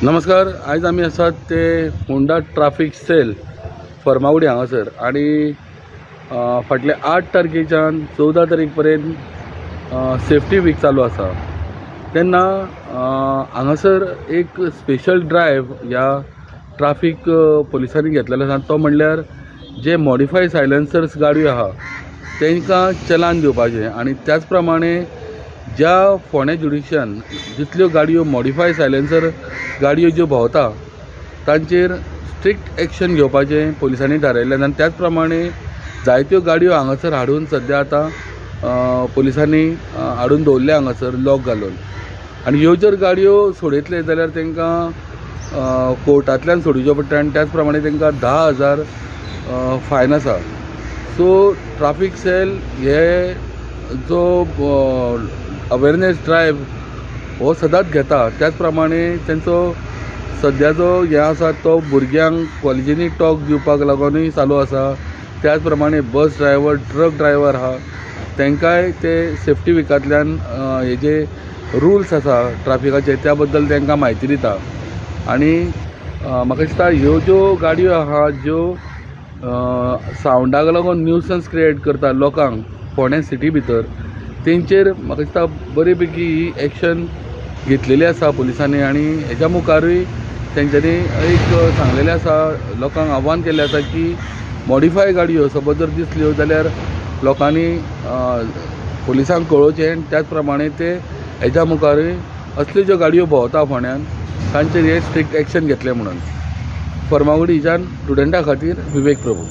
नमस्कार। आज आम्ही आसात ते होंडा ट्राफिक सेल फर्मागुडी हांगासर आणि फाटले 8 तारखेच्यान 14 तारीख पर्यंत सेफ्टी वीक चालू आसा। तेन्ना हांगासर एक स्पेशल ड्रायव्ह ह्या ट्राफिक पुलिसांनी घेतलेलो आसा। तो म्हणल्यार जे मॉडिफाय सायलेन्सर्स गाडयो आहा तांकां चलान दिवपाचें आणि त्याच प्रमाणे ज्या फोंड्या जुडिशनान जितल्यो गाडयो मॉडिफाय सायलेन्सर गाडयो ज्यो भोंवता तांचेर स्ट्रिक्ट एक्शन घेवपाचें पुलिसांनी थारायलें। आनी त्याच प्रमाणे जायत्यो गाडयो हांगासर हाडून सद्या आतां पुलिसांनी हाडून दवरल्या हांगासर लॉक घालून। आनी ह्यो जर गाडयो सोडयतले जाल्यार तांकां कोर्टांतल्यान सोडुच्यो पडटा आनी त्याच प्रमाणे तांकां 10,000 फायन आसा। सो ट्राफिक सेल हे जो अवेरनेस ड्रायव्ह हो सदांच घेता। त्याच प्रमाणे तेंचो सद्याचो हे आसा तो भुरग्यांक कॉलेजींनी टॉक दिवपाक लागूनय चालू आसा। त्याच प्रमाणे बस ड्रायव्हर ट्रक ड्रायव्हर आहा तांकांय ते सेफ्टी विकांतल्यान हे जे रुल्स आसा ट्राफिकाचे त्या बद्दल तांकां म्हायती दिता। आनी म्हाका दिसता ह्यो ज्यो गाडयो आहा ज्यो सावंडाक लागून न्यूसन्स क्रिएट करता लोकांक फोंड्या सिटी भितर, तेंचेर म्हाका दिसता बरे पैकी ही एक्शन घेतलेली आसा पुलिसांनी। आनी हेच्या मुखारूय तेंच्यांनी एक सांगलेलें आसा, लोकांक आव्हान केल्लें आसा की मॉडिफाय गाडयो सपोज जर दिसल्यो जाल्यार लोकांनी पुलिसांक कळोवचें। त्याच प्रमाणे ते हेच्या मुखारूय असल्यो ज्यो गाडयो भोंवता फोंड्यान तांचेर हे स्ट्रिक्ट एक्शन घेतलें म्हणून। फर्मागुडीच्यान स्टुडंटा खातीर विवेक प्रभू।